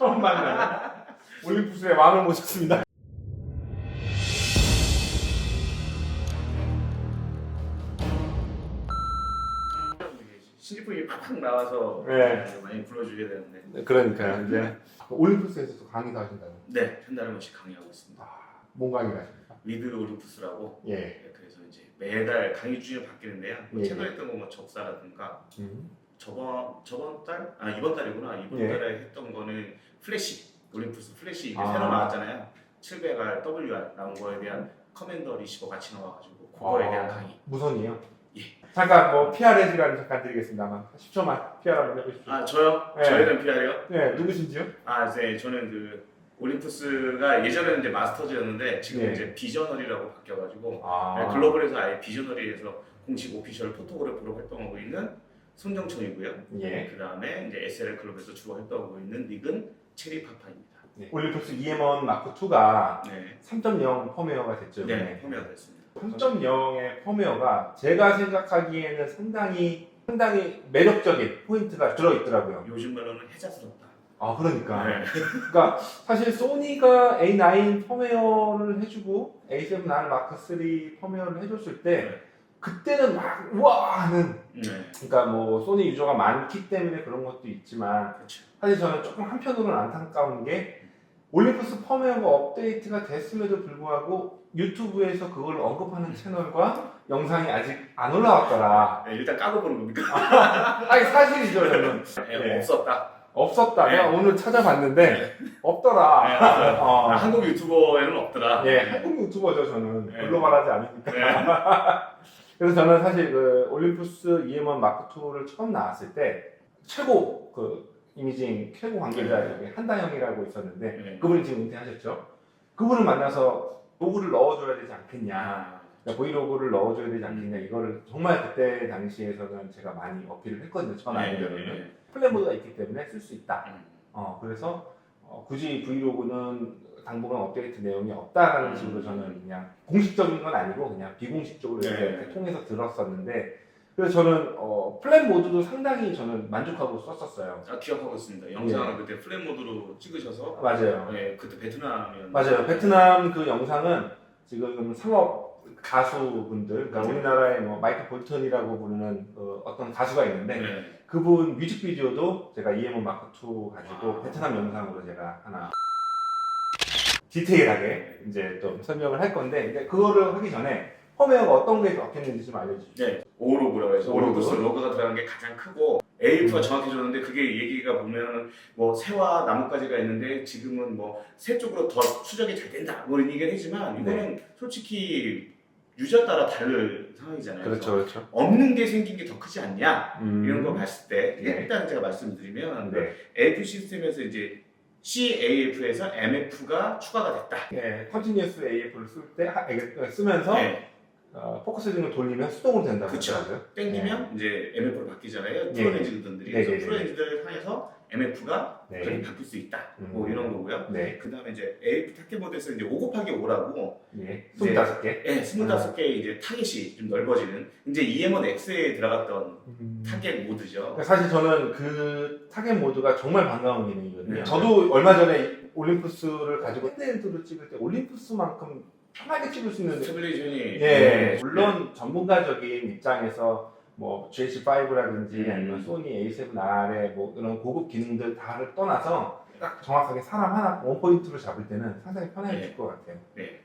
처음 만나는 올림푸스의 왕을 모셨습니다. 신제품이 팍팍 나와서 네. 많이 불러주게 되는데. 그러니까요. 이제 올림푸스에서도 강의도 하신다는. 네, 한 달에 한 번씩 강의하고 있습니다. 뭔 강의를 하십니까? 위드 올림푸스라고. 예. 네, 그래서 이제 매달 강의 주제가 바뀌는데요. 예. 최근에 했던 거 뭐 적사라든가 음. 저번 달? 아 이번 달이구나. 이번 예. 달에 했던 거는 플래시 올림푸스 플래시 이제 아. 새로 나왔잖아요. 700R WR 나온 거에 대한 커맨더 리시버 같이 나와가지고 그거에 대한 강의. 무선이요? 예. 잠깐 뭐 PR의 시간 잠깐 드리겠습니다만 10초만 PR 한번 해보십시오. 아 저요? 네. 저희는 PR이요? 네, 누구신지요? 아, 네, 저는 그 올림푸스가 예전에는 이제 마스터즈였는데 지금 네. 이제 비저너리라고 바뀌어가지고 네, 글로벌에서 아예 비저너리에서 공식 오피셜 포토그래퍼로 활동하고 있는 손정천이고요. 예. 그 다음에 이제 SLL 클럽에서 주로 활동하고 있는 닉은 체리파파입니다. 네. 올림푸스 EM1 마크 2가 네, 3.0 펌웨어가 됐죠. 네, 펌웨어가 됐습니다. 3.0의 펌웨어가 제가 생각하기에는 상당히 매력적인 포인트가 들어있더라고요. 요즘 말로는 해자스럽다. 그러니까. 네. 그러니까 사실 소니가 A9 펌웨어를 해주고 A7R 마크 3 펌웨어를 해줬을 때 네. 그때는 막 우와 하는, 네, 그러니까 뭐 소니 유저가 많기 때문에 그런 것도 있지만 그렇죠. 사실 저는 조금 한편으로는 안타까운 게 올림푸스 펌웨어가 업데이트가 됐음에도 불구하고 유튜브에서 그걸 언급하는 채널과 영상이 아직 안 올라왔더라. 네, 일단 까고 보는 겁니까? 아니 사실이죠 저는. 네, 네. 없었다. 없었다. 네. 내가 오늘 찾아봤는데 없더라. 네, 없어요. 한국 유튜버에는 없더라. 예, 한국 유튜버죠 저는. 네. 글로벌하지 않으니까. 네. 그래서 저는 사실 그 올림푸스 EM1 마크 2를 처음 나왔을 때 최고 그 이미징 최고 관계자 여기 한다영이라고 있었는데 네. 그분이 지금 은퇴하셨죠. 그분을 만나서 로고를 넣어줘야 되지 않겠냐. 그러니까 브이로그를 넣어줘야 되지 않겠냐. 이거를 정말 그때 당시에서는 제가 많이 어필을 했거든요. 전 아이디어로는. 플랫 모드가 있기 때문에 쓸 수 있다. 그래서 굳이 브이로그는 당분간 업데이트 내용이 없다라는 식으로 저는 그냥 공식적인 건 아니고 그냥 비공식적으로 이렇게 통해서 들었었는데, 그래서 저는 플랫 모드도 상당히 저는 만족하고 썼었어요. 기억하고 있습니다. 영상을 그때 플랫 모드로 찍으셔서. 맞아요. 네, 그때 베트남이었는데. 맞아요. 베트남 그 영상은 지금 상업 가수분들, 그러니까 우리나라의 뭐 마이클 볼턴이라고 부르는 어떤 가수가 있는데 네. 그분 뮤직비디오도 제가 EM1 마크 2 가지고 베트남 영상으로 제가 하나 디테일하게 이제 또 설명을 할 건데, 이제 그거를 하기 전에 펌웨어가 어떤 게 적혔는지 좀 알려주시죠. 네, 오로그라고 해서 오로그. 오로그스 로고가 들어간 게 가장 크고 AF가 정확해졌는데 그게 얘기가 보면은 뭐 새와 나뭇가지가 있는데 지금은 뭐 새 쪽으로 더 추적이 잘 된다 뭐 이런 얘기를 하지만 이거는 솔직히 유저 따라 다른 상황이잖아요. 그렇죠, 그렇죠. 없는 게 생긴 게 더 크지 않냐 이런 거 봤을 때 네. 일단 제가 말씀드리면 네. AF 시스템에서 이제 CAF에서 MF가 추가가 됐다. 네, 컨티뉴어스 AF를 쓰면서 네. 포커스 등을 돌리면 수동으로 된다고 그쵸. 하더라고요. 땡기면 이제 MF로 바뀌잖아요. 네. 프로엔진들이. 네, 그래서 네, 네. 프로엔진들을 향해서 MF가 네. 그렇게 바뀔 수 있다. 뭐 이런 거고요. 네. 그 다음에 이제 AF 타겟 모드에서 이제 5곱하기5라고 네. 이제 25개. 예, 25개의 이제 타겟이 좀 넓어지는 이제 EM1X에 들어갔던 타겟 모드죠. 그러니까 사실 저는 그 타겟 모드가 정말 반가운 기능이거든요. 네. 저도 얼마 전에 올림푸스를 가지고 핸드헬드로 찍을 때 올림푸스만큼 편하게 찍을 수 있는, 스테빌레이션이 예, 물론 전문가적인 입장에서 뭐 GH5라든지 음. 아니면 소니 A7R의 뭐 이런 고급 기능들 다를 떠나서 딱 정확하게 사람 하나 원포인트로 잡을 때는 상당히 편해질 것 같아요. 네,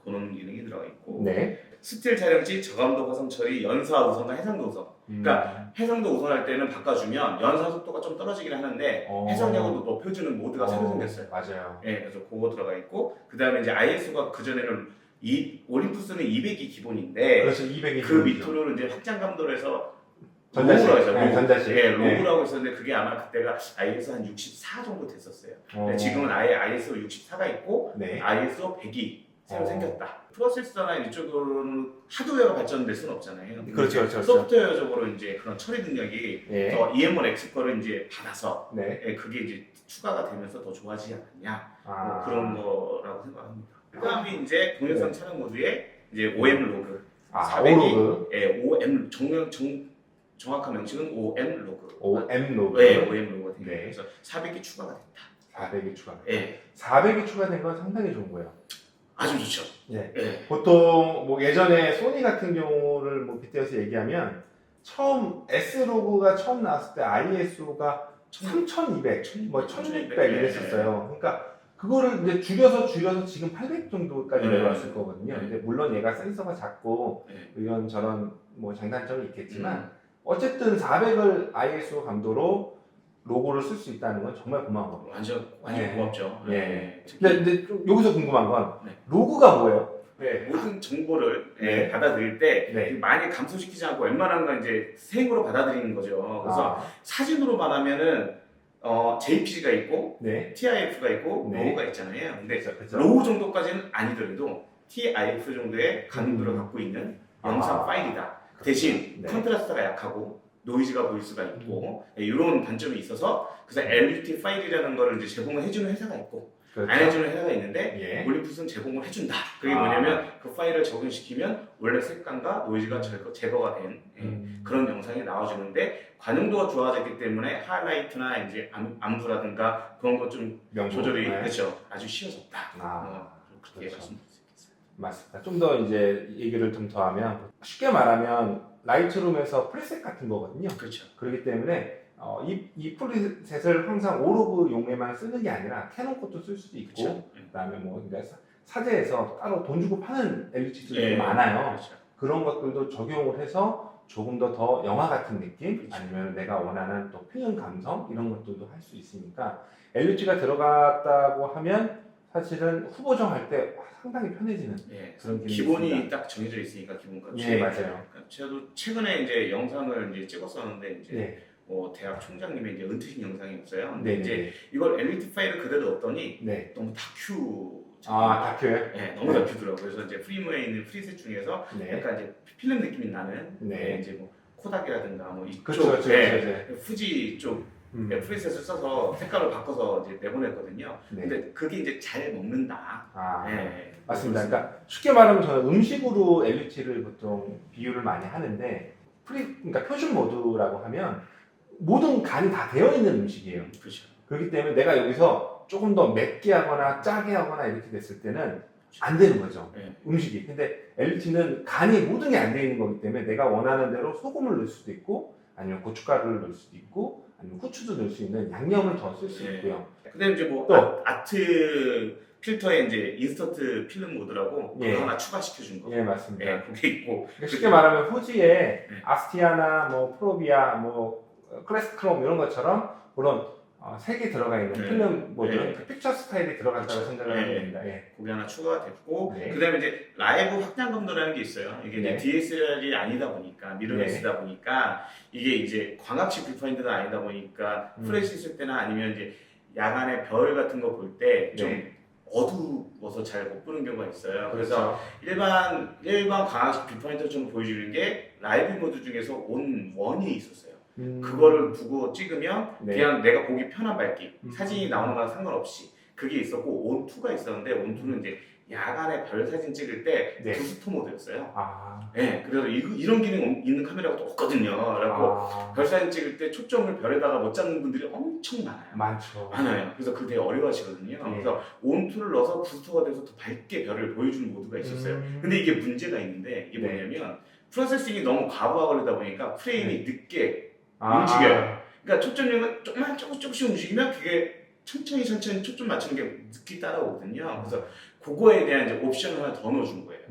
그런 기능이 들어가 있고 네. 스틸 촬영지, 저감도 화성 처리, 연사 우선과 해상도 우선. 그러니까 해상도 우선할 때는 바꿔주면 연사 속도가 좀 떨어지긴 하는데 해상력을 높여주는 모드가 새로 생겼어요. 맞아요. 네, 그래서 그거 들어가 있고 그 다음에 이제 ISO가 그 전에는 올림푸스는 200이 기본인데 그렇죠. 200이 그 밑으로는 이제 확장 감도를 해서 전자식. 로그라고 했어요. 네, 로그. 전자식. 네, 로그라고 했었는데 그게 아마 그때가 ISO 한 64 정도 됐었어요. 근데 지금은 아예 ISO 64가 있고 네. ISO 100이 새로 생겼다. 프로세서나 이쪽으로는 하드웨어가 발전될 수는 없잖아요. 그렇죠, 그렇죠. 소프트웨어적으로 이제 그런 처리 능력이 예. 더 EM1X 거를 이제 받아서 네. 그게 이제 추가가 되면서 더 좋아지지 않았냐 뭐 아. 그런 거라고 생각합니다. 그다음에 이제 동영상 촬영 모드에 이제 OM 로그, 400이 오로그. OM 정확한 명칭은 OM 로그. OM 로그. 네, OM 로그가 되요 네. 그래서 400이 추가가 됐다. 400이 추가. 예. 400이 추가된 건 상당히 좋은 거예요. 아주 좋죠. 예. 예. 보통 뭐 예전에 소니 같은 경우를 뭐 빗대어서 얘기하면 처음 S 로고가 처음 나왔을 때 ISO가 3200, 뭐 1600 이랬었어요. 그러니까 그거를 이제 줄여서 지금 800 정도까지 내려왔을 거거든요. 근데 물론 얘가 센서가 작고 이런 저런 뭐 장단점이 있겠지만 어쨌든 400을 ISO 감도로 로고를 쓸 수 있다는 건 정말 고마운 겁니다. 완전 네. 고맙죠. 네. 특히 근데 좀 여기서 궁금한 건 네. 로고가 뭐예요? 네. 모든 정보를 네. 받아들일 때 네. 많이 감소시키지 않고 웬만한 건 이제 생으로 받아들이는 거죠. 그래서 사진으로만 하면은 JPG가 있고 네. TIF가 있고 네. 로우가 있잖아요. 근데 그렇죠. 로우 정도까지는 아니더라도 TIF 정도의 강도를 갖고 있는 영상 파일이다. 대신 네. 컨트라스트가 약하고 노이즈가 보일 수가 있고 이런 단점이 있어서 그래서 LUT 파일이라는 거를 이제 제공을 해주는 회사가 있고 그렇죠. 안 해주는 회사가 있는데 예. 올림푸스는 제공을 해준다. 그게 뭐냐면 그 파일을 적용시키면 원래 색감과 노이즈가 제거가 된 그런 영상이 나와주는데 관용도가 좋아졌기 때문에 하이라이트나 이제 암프라든가 그런 거 좀 조절이 그렇죠. 아주 쉬워졌다. 그렇게 그렇죠. 말씀드릴 수 있겠어요. 맞습니다. 좀 더 이제 얘기를 좀 더하면 쉽게 말하면 라이트룸에서 프리셋 같은 거거든요. 그렇죠. 그렇기 때문에 이 프리셋을 항상 오로브용에만 쓰는 게 아니라 캐논 것도 쓸 수도 있고 그렇죠. 그다음에 뭐 사제에서 따로 돈 주고 파는 LUT들이 예, 많아요. 그렇죠. 그런 것들도 적용을 해서 조금 더 영화 같은 느낌 그렇죠. 아니면 내가 원하는 또 표현 감성 이런 것들도 할 수 있으니까 LUT가 들어갔다고 하면 사실은 후보 정할 때 상당히 편해지는 예, 그런 기능이 기본이 있습니다. 딱 정해져 있으니까 기본값이. 예, 맞아요. 저도 최근에 이제 영상을 이제 찍었었는데 이제 네. 대학 총장님의 이제 은퇴식 영상이 없어요. 근데 네, 이제 네. 이걸 LUT 파일을 그대로 넣었더니 네. 너무 다큐. 다큐요? 네, 너무 다큐더라고요. 그래서 이제 프리모에 있는 프리셋 중에서 네. 약간 이제 필름 느낌이 나는 네. 이제 뭐 코닥이라든가 뭐 이쪽 그렇죠. 후지 쪽 프리셋을 써서 색깔을 바꿔서 이제 내보냈거든요. 네. 근데 그게 이제 잘 먹는다. 네. 맞습니다. 그러니까 쉽게 말하면 저는 음식으로 LUT를 보통 비유를 많이 하는데 그러니까 표준 모드라고 하면 모든 간이 다 되어 있는 음식이에요. 그렇죠. 그렇기 때문에 내가 여기서 조금 더 맵게 하거나 짜게 하거나 이렇게 됐을 때는 안 되는 거죠. 네. 음식이. 근데 LUT는 간이 모든 게 안 되어 있는 거기 때문에 내가 원하는 대로 소금을 넣을 수도 있고 아니면 고춧가루를 넣을 수도 있고 아니면 후추도 넣을 수 있는 양념을 더 쓸 수 있고요. 그다음에 이제 뭐 또. 아트 필터에 이제 인스턴트 필름 모드라고 예. 그거 하나 추가시켜 준 거. 예, 맞습니다. 예, 그게 있고. 그러니까 쉽게 말하면 후지에 네. 아스티아나 뭐 프로비아 뭐 클래스크롬 이런 것처럼 그런 색이 들어가 있는 네. 필름 모드는 네. 그 픽처 스타일이 들어간다고 그렇죠. 생각을 하면 됩니다. 예. 그게 하나 추가가 됐고 네. 그다음에 이제 라이브 확장 감도라는 게 있어요. 이게 네. 이제 DSLR이 아니다 보니까 미러리스다 보니까 이게 이제 광학식 뷰파인더가 아니다 보니까 플래시 있을 때나 아니면 이제 야간에 별 같은 거 볼 때 좀 네. 어두워서 잘 못 보는 경우가 있어요. 그래서 그렇죠. 일반 광학식 뷰파인더처럼 보여주는 게 라이브 모드 중에서 온원이 있었어요. 음. 그거를 두고 찍으면 네. 그냥 내가 보기 편한 밝기 음. 사진이 나오는 거랑 상관없이 그게 있었고 온2가 있었는데 온2는 이제 야간에 별 사진 찍을 때 네. 부스터 모드였어요. 아. 네, 그래서 이런 기능 있는 카메라가 또 없거든요. 그래서 별 사진 찍을 때 초점을 별에다가 못 잡는 분들이 엄청 많아요. 많죠. 많아요. 그래서 그게 되게 어려워하시거든요. 네. 그래서 온2를 넣어서 부스터가 돼서 더 밝게 별을 보여주는 모드가 있었어요. 근데 이게 문제가 있는데 이게 네. 뭐냐면 프로세싱이 너무 과부하 걸리다 보니까 프레임이 늦게 아. 움직여요. 그러니까 초점력은 조금씩 움직이면 그게 천천히 초점 맞추는 게 늦게 따라오거든요. 그래서 그거에 대한 이제 옵션을 하나 더 넣어준 거예요.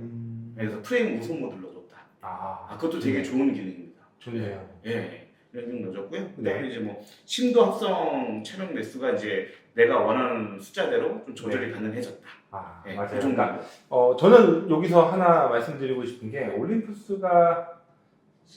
그래서 프레임 우선 모드를 넣어줬다. 그것도 되게 좋은 기능입니다. 좋네요. 예, 이런 기능 넣어줬고요. 네. 그다음에 이제 뭐 심도 합성 촬영 매수가 이제 내가 원하는 숫자대로 좀 조절이 가능해졌다. 예, 맞아요. 그 정도. 그러니까 저는 여기서 하나 말씀드리고 싶은 게 올림푸스가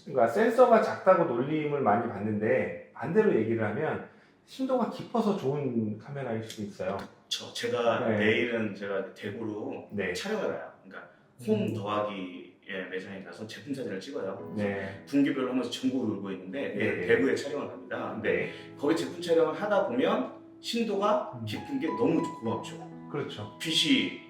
그러니까 센서가 작다고 놀림을 많이 받는데 반대로 얘기를 하면 심도가 깊어서 좋은 카메라일 수도 있어요. 제가 네. 내일은 제가 대구로 네. 촬영을 가요. 그러니까 홈 더하기 매장에 가서 제품 사진을 찍어요. 네. 분기별로 하면서 전국을 돌고 있는데 내일 네. 대구에 촬영을 갑니다. 근데 네. 거기 제품 촬영을 하다 보면 심도가 깊은 게 너무 고맙죠. 그렇죠. 빛이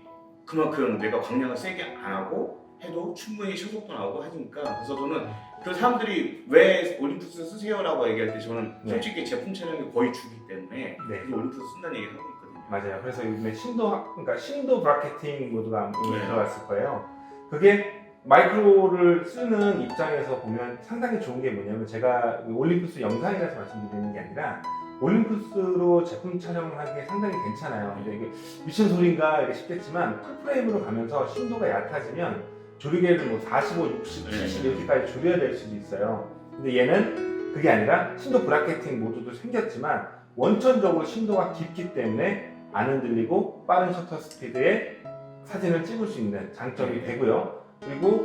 그만큼 내가 광량을 세게 안 하고 해도 충분히 show 속도 나오고 하니까 그래서 저는 그 사람들이 왜 올림푸스 쓰세요라고 얘기할 때 저는 네. 솔직히 제품 촬영이 거의 주기 때문에 네. 올림푸스 쓴다는 얘기를 하고 있거든요. 맞아요. 그래서 요즘에 그러니까 심도 브라켓팅 모드가 이미 네. 들어갔을 거예요. 그게 마이크로를 쓰는 입장에서 보면 상당히 좋은 게 뭐냐면 제가 올림푸스 영상이라서 말씀드리는 게 아니라 올림푸스로 제품 촬영을 하기에 상당히 괜찮아요. 근데 이게 미친 소리인가 이게 싶겠지만 풀프레임으로 가면서 심도가 얕아지면 조리개를 뭐 45, 60, 70 이렇게까지 줄여야 될 수도 있어요. 근데 얘는 그게 아니라 심도 브라켓팅 모드도 생겼지만 원천적으로 심도가 깊기 때문에 안 흔들리고 빠른 셔터 스피드에 사진을 찍을 수 있는 장점이 되고요. 그리고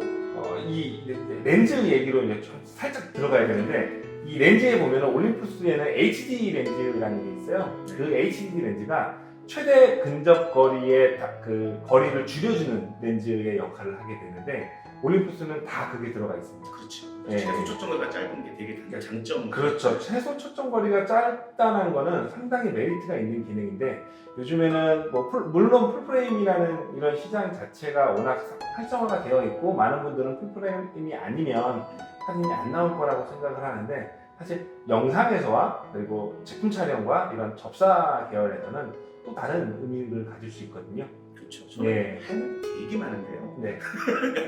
이 렌즈 얘기로 이제 좀 살짝 들어가야 되는데 이 렌즈에 보면 올림푸스에는 HD 렌즈라는 게 있어요. 그 HD 렌즈가 최대 근접 거리의 그 거리를 줄여주는 렌즈의 역할을 하게 되는데 올림푸스는 다 그게 들어가 있습니다. 그렇죠. 네. 최소 초점거리가 짧은 게 되게 장점. 그렇죠. 최소 초점 거리가 짧다는 거는 상당히 메리트가 있는 기능인데 요즘에는 뭐 물론 풀프레임이라는 이런 시장 자체가 워낙 활성화가 되어 있고 많은 분들은 풀프레임이 아니면 사진이 안 나올 거라고 생각을 하는데 사실 영상에서와 그리고 제품 촬영과 이런 접사 계열에서는 또 다른 의미를 가질 수 있거든요. 그렇죠. 저는 네. 할 되게 많은데요. 네.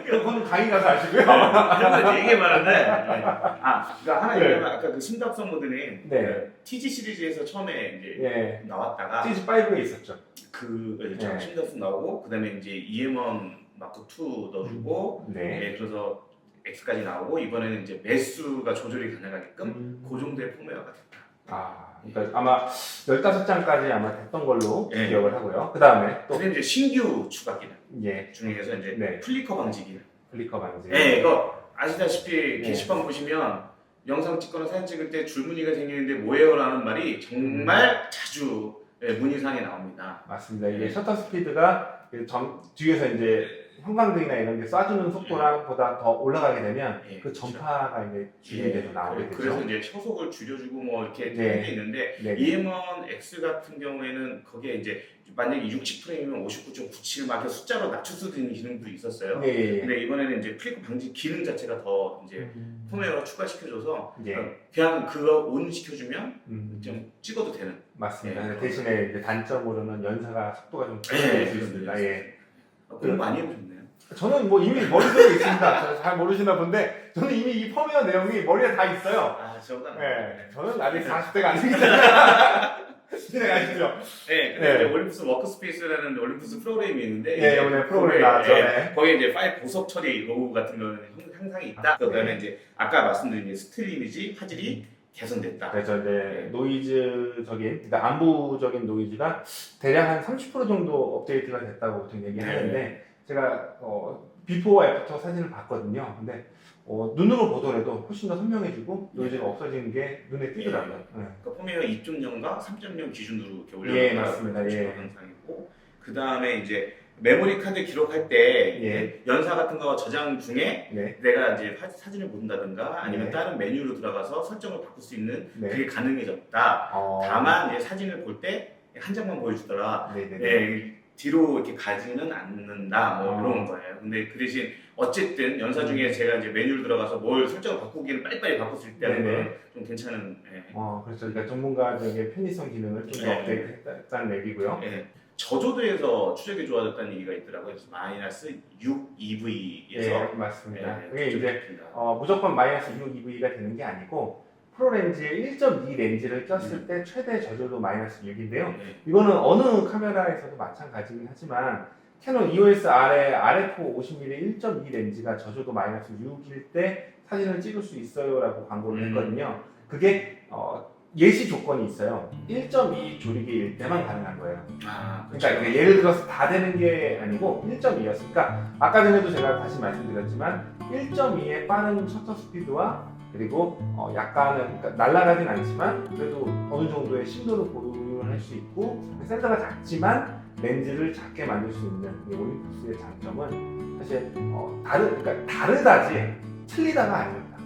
그건 강의 가서 아시고요. 할 되게 많은데. 그러니까 하나 네. 얘기하면 아까 그 심답성 모드는 네. 그 TG 시리즈에서 처음에 이제 예. 나왔다가 CG5에 있었죠. 그 네. 심답성 나오고 그다음에 이제 EM1 마크 2 넣어주고 네. 그래서 X까지 나오고 이번에는 이제 매수가 조절이 가능하게끔 그 정도의 포메어가 됐다. 그러니까 아마 15장까지 아마 됐던 걸로 예. 기억을 하고요. 그 다음에 또 그다음에 이제 신규 추가 기능 예, 중에서 이제 네. 플리커 방지 기능. 플리커 방지. 네, 이거 아시다시피 네. 게시판 보시면 영상 찍거나 사진 찍을 때 줄무늬가 생기는데 뭐예요라는 말이 정말 자주 문의사항에 나옵니다. 맞습니다. 이게 네. 셔터 스피드가 뒤에서 이제 형광등이나 이런 게 쏴주는 속도랑 보다 더 올라가게 되면 예, 그 그렇죠. 전파가 이제 줄이돼서 나오게 되죠. 그래서 이제 초속을 줄여주고 뭐 이렇게 네. 하는 게 있는데 네. EM1 X 같은 경우에는 거기에 이제 만약에 60프레임이면 59.97 막 이렇게 숫자로 낮출 수 있는 기능도 있었어요. 예, 예, 예. 근데 이번에는 이제 플리커 방지 기능 자체가 더 이제 포메어로 추가시켜줘서 예. 그냥 그거 온 시켜주면 음, 좀 찍어도 되는. 맞습니다. 네. 대신에 이제 단점으로는 연사가 속도가 좀 네, 줄어들 수 있습니다. 예. 공부 많이 해보셨네요. 저는 뭐 이미 머릿속에 있습니다. 잘 모르시나 본데 저는 이미 이 펌웨어 내용이 머리에 다 있어요. 저보다. 네, 저는 아직 40대가 아닙니다. 진행하시죠. 네, 근데 이제 올림푸스 워크스페이스라는 올림푸스 프로그램이 있는데 예, 이번에 프로그램 나왔죠. 네. 거기에 이제 파일 보석 처리 로우 같은 경우는 향상이 있다. 그다음에 이제 아까 말씀드린 이제 스틸 이미지 화질이 개선됐다. 그래서 이제 노이즈적인, 그러니까 안부적인 노이즈가 대략 한 30% 정도 업데이트가 됐다고 보통 얘기하는데 제가 비포 애프터 사진을 봤거든요. 근데 눈으로 보더라도 훨씬 더 선명해지고 노이즈가 없어지는 게 눈에 띄더라고요. 네. 그러니까 포메어 2.0과 3.0 기준으로 이렇게 올려놓은 예, 맞습니다. 예. 향상이고 그 다음에 이제 메모리 카드 기록할 때 예. 연사 같은 거 저장 중에 네. 내가 이제 사진을 본다든가 아니면 네. 다른 메뉴로 들어가서 설정을 바꿀 수 있는 네. 그게 가능해졌다. 다만 이제 사진을 볼 때 한 장만 보여주더라. 네네네. 뒤로 이렇게 가지는 않는다. 뭐 이런 거예요. 근데 그 대신 어쨌든 연사 중에 제가 이제 메뉴를 들어가서 뭘 설정을 바꾸기는 빨리빨리 바꿀 수 있다는 네네. 건 좀 괜찮은. 그래서 그러니까 전문가적인 편의성 기능을 좀 더 네. 업데이트했다는 얘기고요. 저조도에서 추적이 좋아졌다는 얘기가 있더라고요. 그래서 마이너스 6 EV에서 예, 맞습니다. 그게 이제 무조건 마이너스 6 EV가 되는 게 아니고 프로렌즈에 1.2 렌즈를 꼈을 때 최대 저조도 마이너스 6인데요. 이거는 어느 카메라에서도 마찬가지긴 하지만 캐논 EOS RF 50mm 1.2 렌즈가 저조도 마이너스 6일 때 사진을 찍을 수 있어요라고 광고를 했거든요. 그게 예시 조건이 있어요. 1.2 조리개일 때만 가능한 거예요. 그러니까 예를 들어서 다 되는 게 아니고 1.2였으니까 아까 전에도 제가 다시 말씀드렸지만 1.2의 빠른 셔터 스피드와 그리고 약간은 그러니까 날아가진 않지만 그래도 어느 정도의 심도를 보유할 수 있고 센서가 작지만 렌즈를 작게 만들 수 있는 이 올림푸스의 장점은 사실 그러니까 다르다지 틀리다가 아닙니다.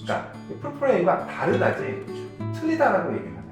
그러니까 풀프레임과 다르다지 틀리다라고 얘기합니다.